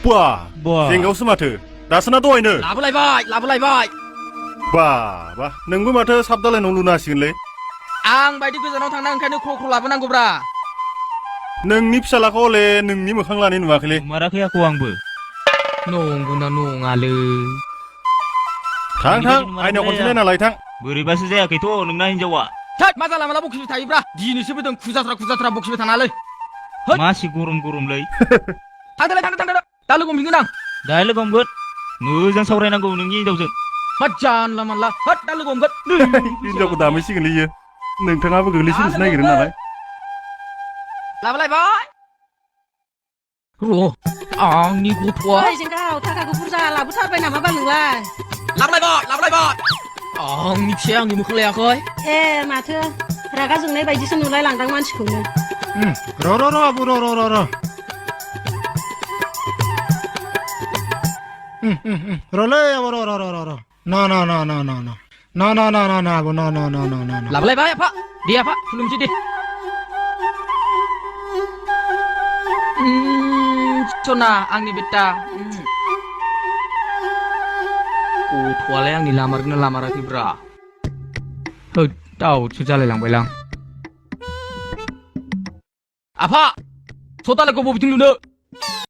Wah, jengkau semathो दासोना दहायनो लाबोलायबाय बा नोंबो माथो साबदालाय न' लुनो हासिगोनलै आं बायदि गोजानाव थांना ओंखायनो ख्र' लाबोनांगौब्रा नोंनि फिसालाखौ हले नोंनि मोखां लानाय नुवाखैलै माराखै आखौ आंबो नंगौना नङालै थां आइनाव खनसे नायना लाय थां बोरैबासो जायाखैथ' नोंना हिनजावा थोद मा जाला माला बखिबाय थायोब्रा दिनैसो बोदों खुजाथ्रा बखिबाय थानाङालै मासि गरमलै थांदो दा लोगो हमफिनगोन आं दा लोगो हमगोन मोजां सावरायनांगौ नोंनि हिनजावजों मा जानला मानला होद दा लोगो हमगोन हिनजावखौ दामैसिगोनलै इयो नोंथाङाबो गोग्लैसिनोसो नागिरो नालाय लाबोलायबाय र' आंनि गथ'आ जंगाव थाखाखौ बुरजा लाबोथारबाय नामा बा नोंलाय लाबोलायबाय आंनि फिसाया आंनि मोखां लायाखै ए माथो रागा जोंनाय बायदिसो नुलाय लांदां मानसिखौनो र' आबौ र' र'लै आबौ र' ना आबौ ना लाबोलायबाय आफा दे आफा खुलुमसै दे सना आंनि बेटा गथ'आलाय आंनि लामारगोना लामाराखैब्रा होद दाउसो जालायलांबायलां आफा सतालायखौ बबेथिं नुनो